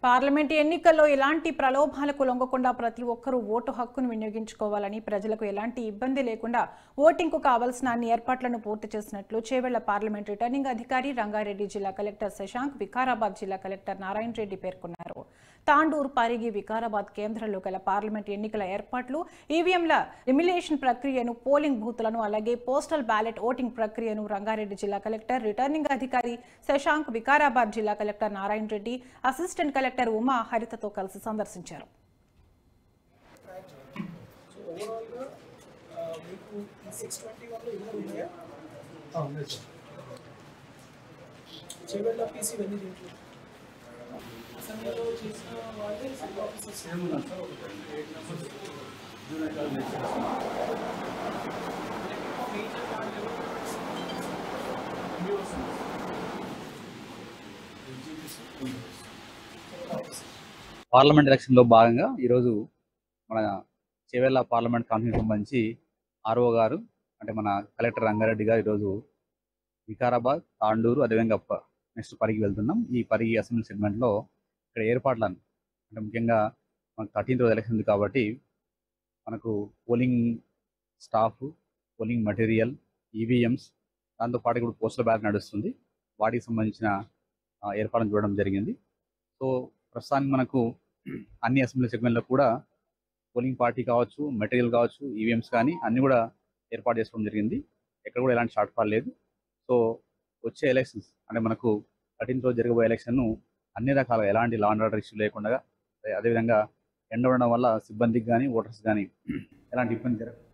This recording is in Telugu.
పార్లమెంటు ఎన్నికల్లో ఎలాంటి ప్రలోభాలకు లొంగకుండా ప్రతి ఒక్కరూ ఓటు హక్కును వినియోగించుకోవాలని, ప్రజలకు ఎలాంటి ఇబ్బంది లేకుండా ఓటింగ్కు కావాల్సిన అన్ని ఏర్పాట్లను పూర్తి చేసినట్లు చేవెళ్ల పార్లమెంట్ రిటర్నింగ్ అధికారి రంగారెడ్డి జిల్లా కలెక్టర్ శశాంక్, వికారాబాద్ జిల్లా కలెక్టర్ నారాయణ రెడ్డి పేర్కొన్నారు. తాండూర్, పరిగి, వికారాబాద్ కేంద్రాల్లో గల పార్లమెంట్ ఎన్నికల ఏర్పాట్లు, ఈవీఎంల రిమిలేషన్ ప్రక్రియను, పోలింగ్ బూత్లను, అలాగే పోస్టల్ బ్యాలెట్ ఓటింగ్ ప్రక్రియను రంగారెడ్డి జిల్లా కలెక్టర్ రిటర్నింగ్ అధికారి శశాంక్, వికారాబాద్ జిల్లా collector Narayana Reddy, assistant collector Uma హరితతో కలిసి సందర్శించారు. పార్లమెంట్ ఎలక్షన్లో భాగంగా ఈరోజు మన చేవెళ్ల పార్లమెంట్ కాన్స్టిట్యూన్సీకి సంబంధించి ఆర్ఓ గారు అంటే మన కలెక్టర్ రంగారెడ్డి గారు ఈరోజు వికారాబాద్, తాండూరు, అదేవిధంగా నెక్స్ట్ పరిగి వెళ్తున్నాం. ఈ పరిగి అసెంబ్లీ సెగ్మెంట్లో ఇక్కడ ఏర్పాట్లను అంటే ముఖ్యంగా మనకు 13th రోజు ఎలక్షన్ ఉంది కాబట్టి మనకు polling staff, polling material, EVMs, దాంతోపాటు ఇప్పుడు పోస్టల్ బ్యాలెట్ నడుస్తుంది. వాటికి సంబంధించిన ఏర్పాట్లను చూడడం జరిగింది. సో ప్రస్తుతానికి మనకు అన్ని అసెంబ్లీ సెగ్మెంట్లో కూడా పోలింగ్ పార్టీ కావచ్చు, మెటీరియల్ కావచ్చు, ఈవీఎంస్ కానీ అన్నీ కూడా ఏర్పాటు చేసుకోవడం జరిగింది. ఎక్కడ కూడా ఎలాంటి షార్ట్ ఫాల్ లేదు. సో వచ్చే ఎలక్షన్స్ అంటే మనకు 13th రోజు జరగబోయే ఎలక్షన్ను అన్ని రకాల ఎలాంటి లా అండ్ ఆర్డర్ ఇష్యూ లేకుండా, అదేవిధంగా ఎండ ఉండడం వల్ల సిబ్బందికి కానీ ఓటర్స్ కానీ ఎలాంటి ఇబ్బంది జరగదు.